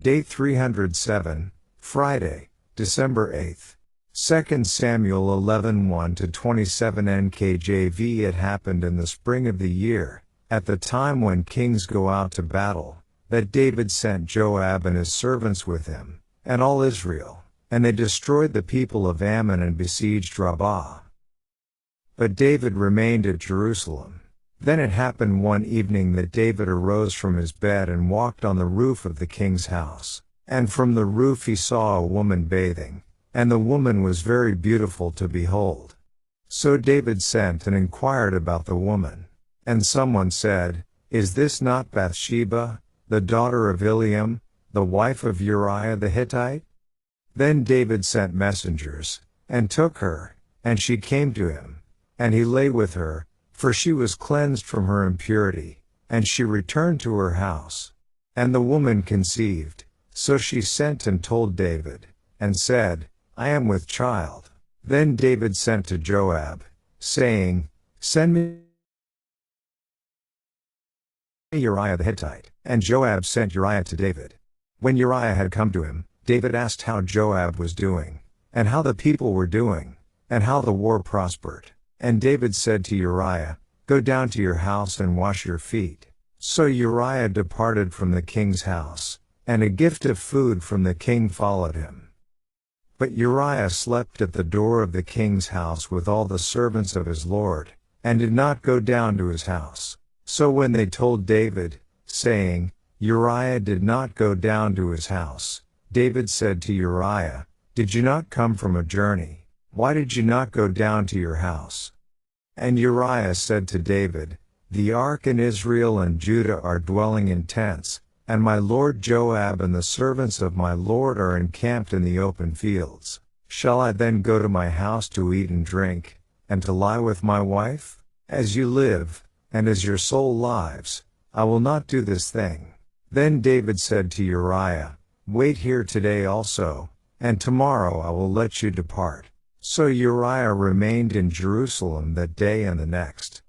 Day 307, Friday, December 8th. 2 Samuel 11:1-27 NKJV. It happened in the spring of the year, at the time when kings go out to battle, that David sent Joab and his servants with him, and all Israel, and they destroyed the people of Ammon and besieged Rabbah. But David remained at Jerusalem. Then it happened one evening that David arose from his bed and walked on the roof of the king's house. And from the roof he saw a woman bathing, and the woman was very beautiful to behold. So David sent and inquired about the woman. And someone said, "Is this not Bathsheba, the daughter of Eliam, the wife of Uriah the Hittite?" Then David sent messengers, and took her, and she came to him, and he lay with her, for she was cleansed from her impurity, and she returned to her house. And the woman conceived, so she sent and told David, and said, "I am with child." Then David sent to Joab, saying, "Send me Uriah the Hittite." And Joab sent Uriah to David. When Uriah had come to him, David asked how Joab was doing, and how the people were doing, and how the war prospered. And David said to Uriah, "Go down to your house and wash your feet." So Uriah departed from the king's house, and a gift of food from the king followed him. But Uriah slept at the door of the king's house with all the servants of his lord, and did not go down to his house. So when they told David, saying, "Uriah did not go down to his house," David said to Uriah, "Did you not come from a journey? Why did you not go down to your house?" And Uriah said to David, "The ark and Israel and Judah are dwelling in tents, and my lord Joab and the servants of my lord are encamped in the open fields. Shall I then go to my house to eat and drink, and to lie with my wife? As you live, and as your soul lives, I will not do this thing." Then David said to Uriah, "Wait here today also, and tomorrow I will let you depart." So Uriah remained in Jerusalem that day and the next.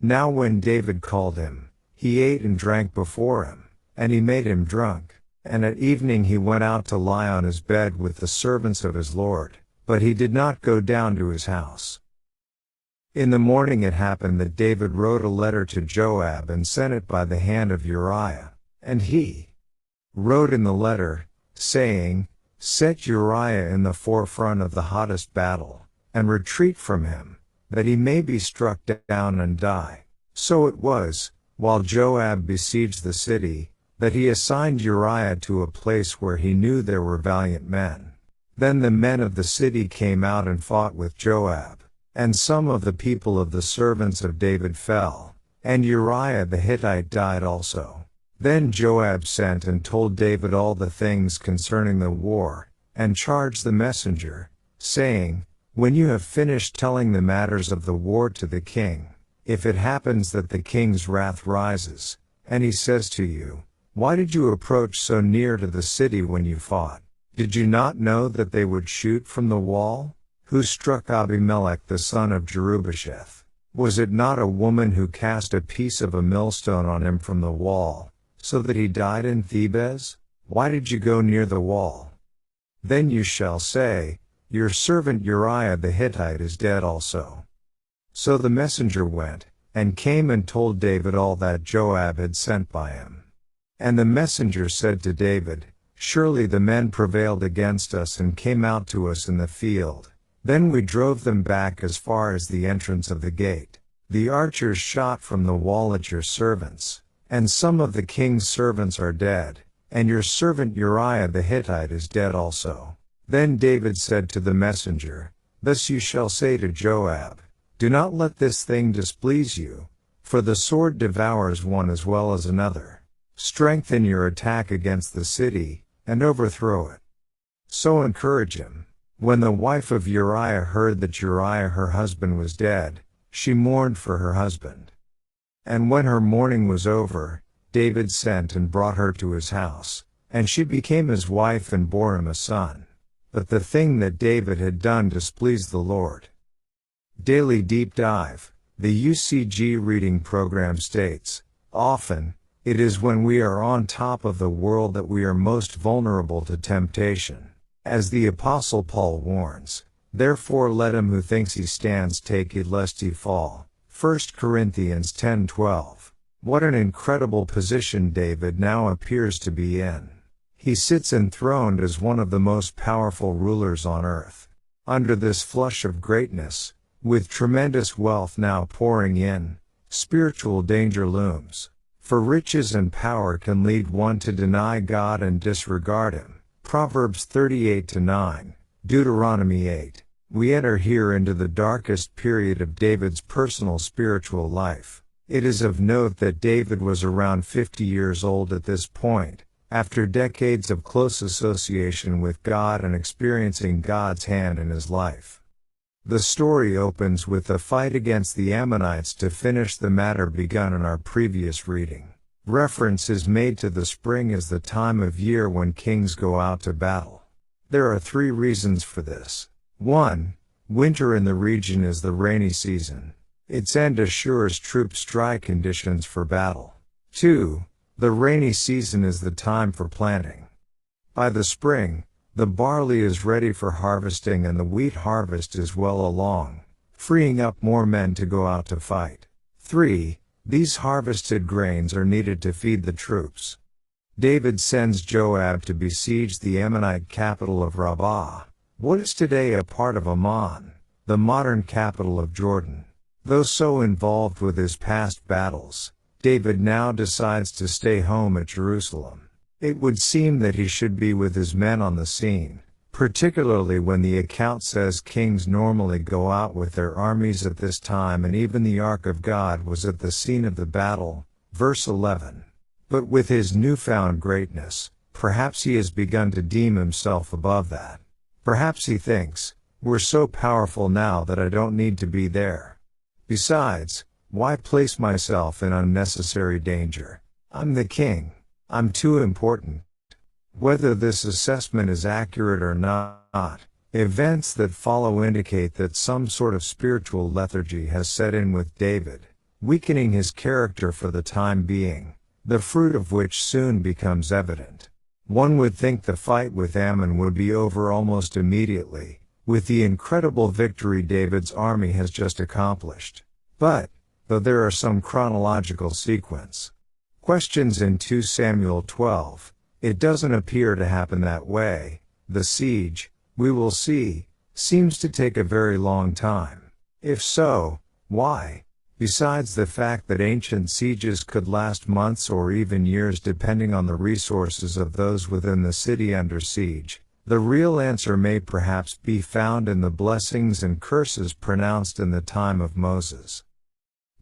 Now when David called him, he ate and drank before him, and he made him drunk. And at evening he went out to lie on his bed with the servants of his lord, but he did not go down to his house. In the morning it happened that David wrote a letter to Joab and sent it by the hand of Uriah. And he wrote in the letter, saying, "Set Uriah in the forefront of the hottest battle, and retreat from him, that he may be struck down and die." So it was, while Joab besieged the city, that he assigned Uriah to a place where he knew there were valiant men. Then the men of the city came out and fought with Joab, and some of the people of the servants of David fell, and Uriah the Hittite died also. Then Joab sent and told David all the things concerning the war, and charged the messenger, saying, "When you have finished telling the matters of the war to the king, if it happens that the king's wrath rises, and he says to you, 'Why did you approach so near to the city when you fought? Did you not know that they would shoot from the wall? Who struck Abimelech the son of Jerubbesheth? Was it not a woman who cast a piece of a millstone on him from the wall, so that he died in Thebez? Why did you go near the wall?' Then you shall say, 'Your servant Uriah the Hittite is dead also.'" So the messenger went, and came and told David all that Joab had sent by him. And the messenger said to David, "Surely the men prevailed against us and came out to us in the field. Then we drove them back as far as the entrance of the gate. The archers shot from the wall at your servants, and some of the king's servants are dead, and your servant Uriah the Hittite is dead also." Then David said to the messenger, "Thus you shall say to Joab, 'Do not let this thing displease you, for the sword devours one as well as another. Strengthen your attack against the city, and overthrow it.' So encourage him." When the wife of Uriah heard that Uriah her husband was dead, she mourned for her husband. And when her mourning was over, David sent and brought her to his house, and she became his wife and bore him a son. But the thing that David had done displeased the Lord. Daily Deep Dive. The UCG reading program states, "Often, It is when we are on top of the world that we are most vulnerable to temptation. As the Apostle Paul warns, "Therefore let him who thinks he stands take heed lest he fall." 1 Corinthians 10:12. What an incredible position David now appears to be in. He sits enthroned as one of the most powerful rulers on earth. Under this flush of greatness, with tremendous wealth now pouring in, spiritual danger looms. For riches and power can lead one to deny God and disregard Him. Proverbs 38:9, Deuteronomy 8. We enter here into the darkest period of David's personal spiritual life. It is of note that David was around 50 years old at this point, after decades of close association with God and experiencing God's hand in his life. The story opens with the fight against the Ammonites to finish the matter begun in our previous reading. Reference is made to the spring as the time of year when kings go out to battle. There are 3 reasons for this. 1. Winter in the region is the rainy season. Its end assures troops dry conditions for battle. 2. The rainy season is the time for planting. By the spring, the barley is ready for harvesting and the wheat harvest is well along, freeing up more men to go out to fight. 3. These harvested grains are needed to feed the troops. David sends Joab to besiege the Ammonite capital of Rabbah, what is today a part of Ammon, the modern capital of Jordan. Though so involved with his past battles, David now decides to stay home at Jerusalem. It would seem that he should be with his men on the scene, particularly when the account says kings normally go out with their armies at this time and even the Ark of God was at the scene of the battle. Verse 11. But with his newfound greatness, perhaps he has begun to deem himself above that. Perhaps he thinks, we're so powerful now that I don't need to be there. Besides, why place myself in unnecessary danger? I'm the king. I'm too important. Whether this assessment is accurate or not, events that follow indicate that some sort of spiritual lethargy has set in with David, weakening his character for the time being, the fruit of which soon becomes evident. One would think the fight with Ammon would be over almost immediately, with the incredible victory David's army has just accomplished. But, though there are some chronological sequence questions in 2 Samuel 12, it doesn't appear to happen that way. The siege, we will see, seems to take a very long time. If so, why? Besides the fact that ancient sieges could last months or even years depending on the resources of those within the city under siege, the real answer may perhaps be found in the blessings and curses pronounced in the time of Moses.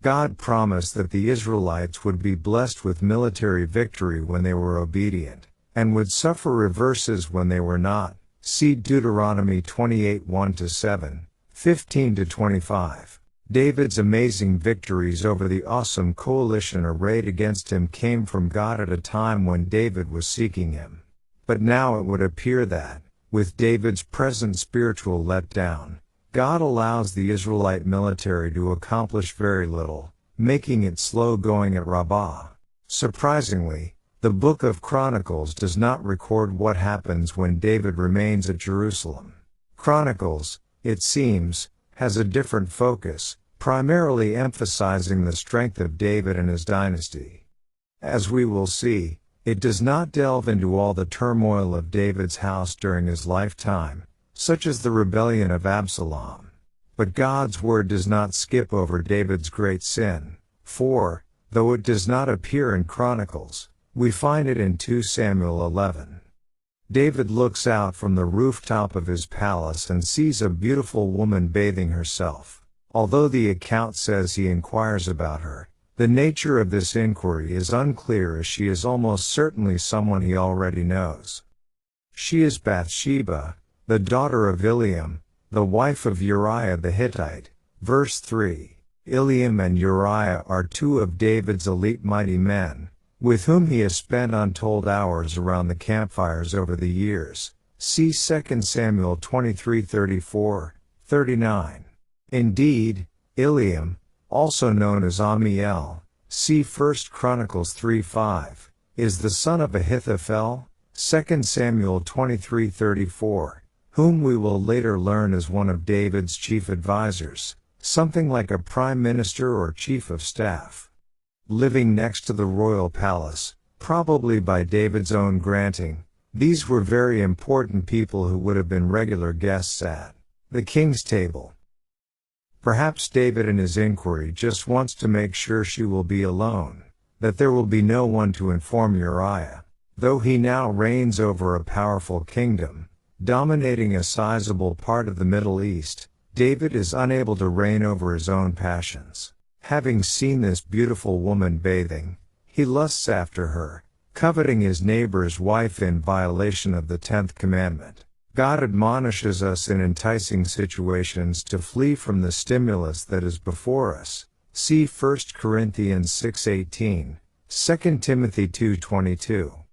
God promised that the Israelites would be blessed with military victory when they were obedient, and would suffer reverses when they were not. See Deuteronomy 28 1-7, 15-25. David's amazing victories over the awesome coalition arrayed against him came from God at a time when David was seeking him. But now it would appear that, with David's present spiritual letdown, God allows the Israelite military to accomplish very little, making it slow going at Rabbah. Surprisingly, the Book of Chronicles does not record what happens when David remains at Jerusalem. Chronicles, it seems, has a different focus, primarily emphasizing the strength of David and his dynasty. As we will see, it does not delve into all the turmoil of David's house during his lifetime, such as the rebellion of Absalom. But God's word does not skip over David's great sin, for, though it does not appear in Chronicles, we find it in 2 Samuel 11. David looks out from the rooftop of his palace and sees a beautiful woman bathing herself. Although the account says he inquires about her, the nature of this inquiry is unclear as she is almost certainly someone he already knows. She is Bathsheba, the daughter of Eliam, the wife of Uriah the Hittite. Verse 3. Eliam and Uriah are 2 of David's elite mighty men, with whom he has spent untold hours around the campfires over the years. See 2 Samuel 23:34, 39. Indeed, Eliam, also known as Amiel, See 1 Chronicles 3:5, is the son of Ahithophel, 2 Samuel 23:34, whom we will later learn is one of David's chief advisors, something like a prime minister or chief of staff. Living next to the royal palace, probably by David's own granting, these were very important people who would have been regular guests at the king's table. Perhaps David in his inquiry just wants to make sure she will be alone, that there will be no one to inform Uriah. Though he now reigns over a powerful kingdom, dominating a sizable part of the Middle East, David is unable to reign over his own passions. Having seen this beautiful woman bathing, he lusts after her, coveting his neighbor's wife in violation of the 10th commandment. God admonishes us in enticing situations to flee from the stimulus that is before us. See 1 Corinthians 6:18, 2 Timothy 2:22.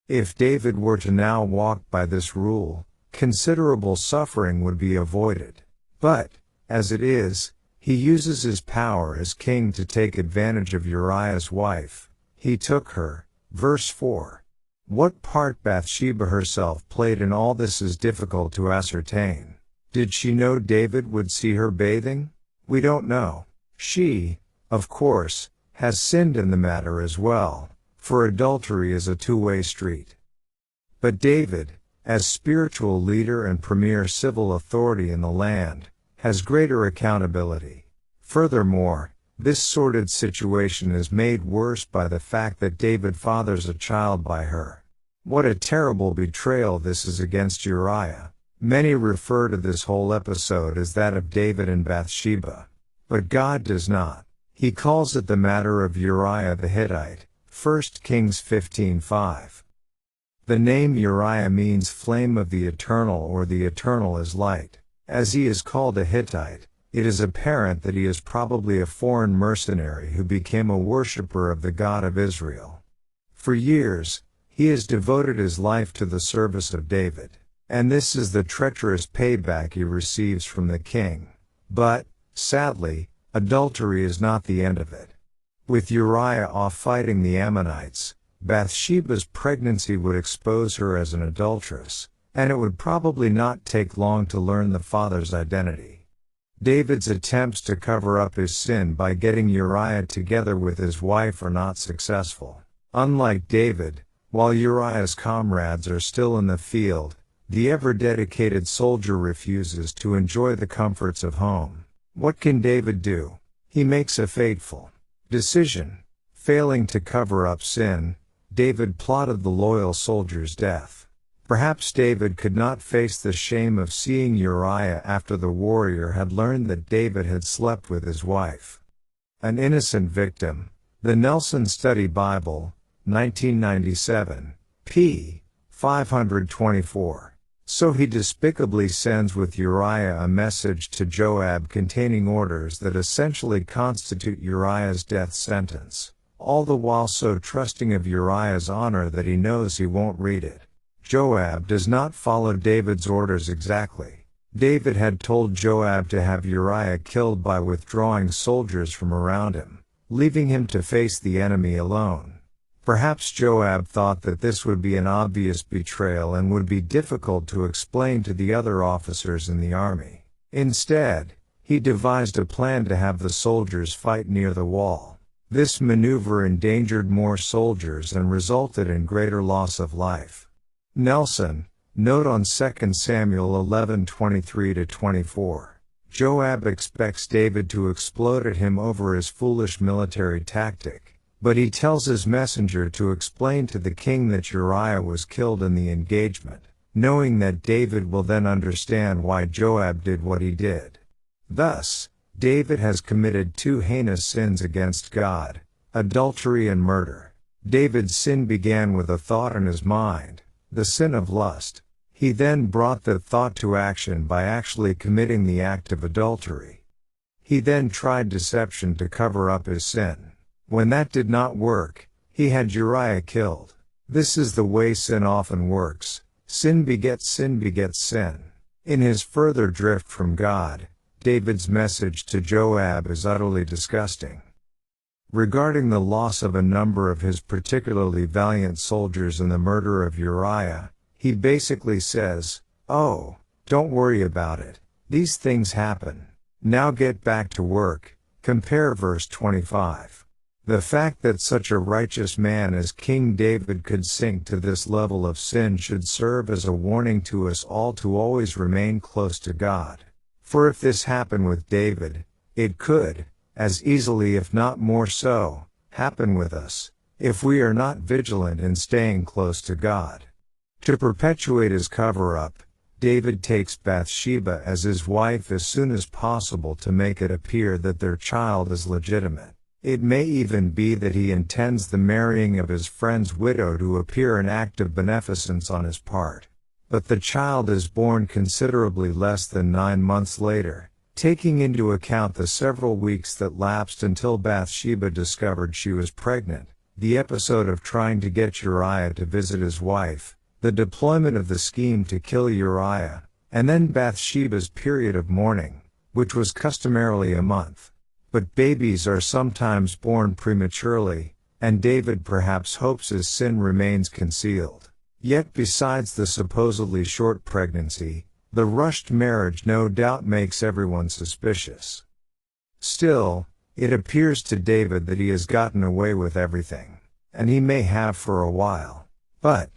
If David were to now walk by this rule, considerable suffering would be avoided. But, as it is, he uses his power as king to take advantage of Uriah's wife. He took her. Verse 4. What part Bathsheba herself played in all this is difficult to ascertain. Did she know David would see her bathing? We don't know. She, of course, has sinned in the matter as well, for adultery is a two-way street. But David, as spiritual leader and premier civil authority in the land, has greater accountability. Furthermore, this sordid situation is made worse by the fact that David fathers a child by her. What a terrible betrayal this is against Uriah. Many refer to this whole episode as that of David and Bathsheba. But God does not. He calls it the matter of Uriah the Hittite, 1 Kings 15:5. The name Uriah means flame of the eternal or the eternal is light. As he is called a Hittite, it is apparent that he is probably a foreign mercenary who became a worshipper of the God of Israel. For years, he has devoted his life to the service of David, and this is the treacherous payback he receives from the king. But, sadly, adultery is not the end of it. With Uriah off fighting the Ammonites, Bathsheba's pregnancy would expose her as an adulteress, and it would probably not take long to learn the father's identity. David's attempts to cover up his sin by getting Uriah together with his wife are not successful. Unlike David, while Uriah's comrades are still in the field, the ever-dedicated soldier refuses to enjoy the comforts of home. What can David do? He makes a fateful decision. Failing to cover up sin, David plotted the loyal soldier's death. Perhaps David could not face the shame of seeing Uriah after the warrior had learned that David had slept with his wife. An innocent victim. The Nelson Study Bible, 1997, p. 524. So he despicably sends with Uriah a message to Joab containing orders that essentially constitute Uriah's death sentence, all the while so trusting of Uriah's honor that he knows he won't read it. Joab does not follow David's orders exactly. David had told Joab to have Uriah killed by withdrawing soldiers from around him, leaving him to face the enemy alone. Perhaps Joab thought that this would be an obvious betrayal and would be difficult to explain to the other officers in the army. Instead, he devised a plan to have the soldiers fight near the wall. This maneuver endangered more soldiers and resulted in greater loss of life. Nelson, note on 2 Samuel 11:23-24. Joab expects David to explode at him over his foolish military tactic, but he tells his messenger to explain to the king that Uriah was killed in the engagement, knowing that David will then understand why Joab did what he did. Thus, David has committed two heinous sins against God, adultery and murder. David's sin began with a thought in his mind, the sin of lust. He then brought that thought to action by actually committing the act of adultery. He then tried deception to cover up his sin. When that did not work, he had Uriah killed. This is the way sin often works. Sin begets sin begets sin. In his further drift from God, David's message to Joab is utterly disgusting. Regarding the loss of a number of his particularly valiant soldiers in the murder of Uriah, he basically says, "Oh, don't worry about it. These things happen. Now get back to work." Compare verse 25. The fact that such a righteous man as King David could sink to this level of sin should serve as a warning to us all to always remain close to God. For if this happened with David, it could, as easily if not more so, happen with us, if we are not vigilant in staying close to God. To perpetuate his cover-up, David takes Bathsheba as his wife as soon as possible to make it appear that their child is legitimate. It may even be that he intends the marrying of his friend's widow to appear an act of beneficence on his part. But the child is born considerably less than 9 months later, taking into account the several weeks that lapsed until Bathsheba discovered she was pregnant, the episode of trying to get Uriah to visit his wife, the deployment of the scheme to kill Uriah, and then Bathsheba's period of mourning, which was customarily a month. But babies are sometimes born prematurely, and David perhaps hopes his sin remains concealed. Yet besides the supposedly short pregnancy, the rushed marriage no doubt makes everyone suspicious. Still, it appears to David that he has gotten away with everything, and he may have for a while. But,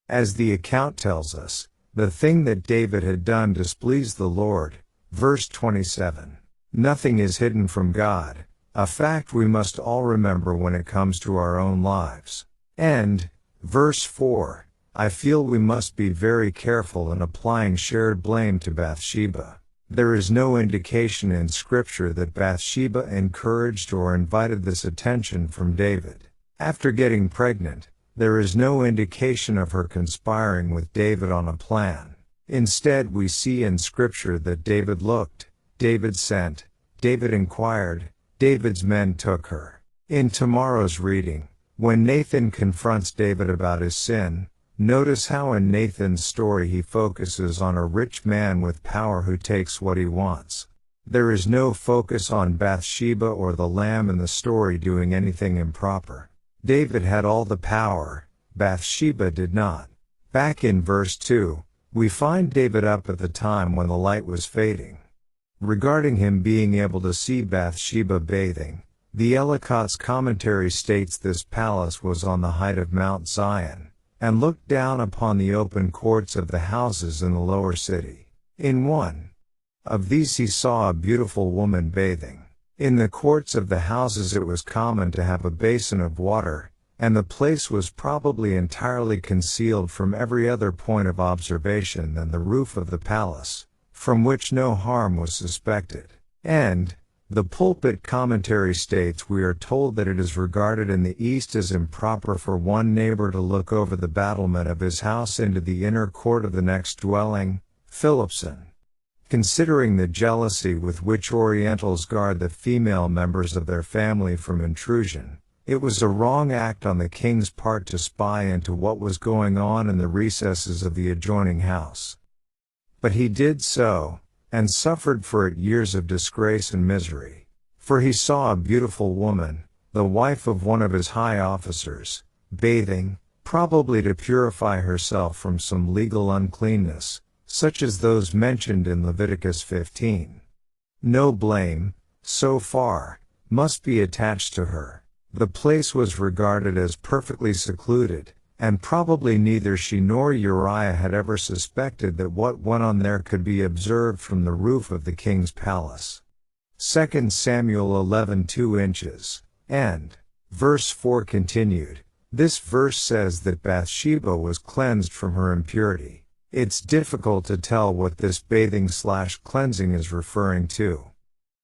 as the account tells us, the thing that David had done displeased the Lord. Verse 27. Nothing is hidden from God, a fact we must all remember when it comes to our own lives. And, verse 4, I feel we must be very careful in applying shared blame to Bathsheba. There is no indication in Scripture that Bathsheba encouraged or invited this attention from David. After getting pregnant, there is no indication of her conspiring with David on a plan. Instead, we see in Scripture that David looked, David sent, David inquired, David's men took her. In tomorrow's reading, when Nathan confronts David about his sin, notice how in Nathan's story he focuses on a rich man with power who takes what he wants. There is no focus on Bathsheba or the lamb in the story doing anything improper. David had all the power, Bathsheba did not. Back in verse 2, we find David up at the time when the light was fading. Regarding him being able to see Bathsheba bathing, the Ellicott's commentary states this palace was on the height of Mount Zion, and looked down upon the open courts of the houses in the lower city. In one of these he saw a beautiful woman bathing. In the courts of the houses it was common to have a basin of water, and the place was probably entirely concealed from every other point of observation than the roof of the palace, from which no harm was suspected. And, the pulpit commentary states we are told that it is regarded in the East as improper for one neighbor to look over the battlement of his house into the inner court of the next dwelling, Philipson. Considering the jealousy with which Orientals guard the female members of their family from intrusion, it was a wrong act on the king's part to spy into what was going on in the recesses of the adjoining house. But he did so, and suffered for it years of disgrace and misery. For he saw a beautiful woman, the wife of one of his high officers, bathing, probably to purify herself from some legal uncleanness, such as those mentioned in Leviticus 15. No blame, so far, must be attached to her. The place was regarded as perfectly secluded, and probably neither she nor Uriah had ever suspected that what went on there could be observed from the roof of the king's palace. 2 Samuel 11:2 inches. And, verse 4 continued, this verse says that Bathsheba was cleansed from her impurity. It's difficult to tell what this bathing/cleansing is referring to.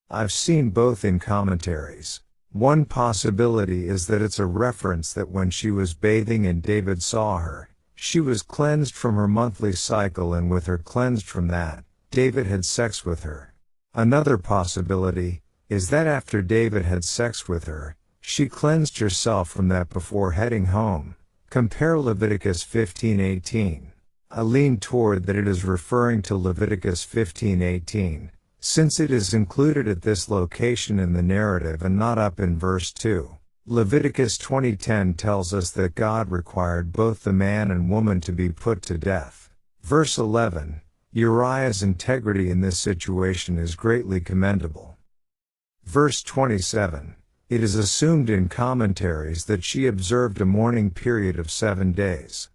I've seen both in commentaries. One possibility is that it's a reference that when she was bathing and David saw her, she was cleansed from her monthly cycle, and with her cleansed from that, David had sex with her. Another possibility is that after David had sex with her, she cleansed herself from that before heading home. Compare Leviticus 15:18. I lean toward that it is referring to Leviticus 15:18, since it is included at this location in the narrative and not up in verse 2. Leviticus 20:10 tells us that God required both the man and woman to be put to death. Verse 11, Uriah's integrity in this situation is greatly commendable. Verse 27, it is assumed in commentaries that she observed a mourning period of 7 days.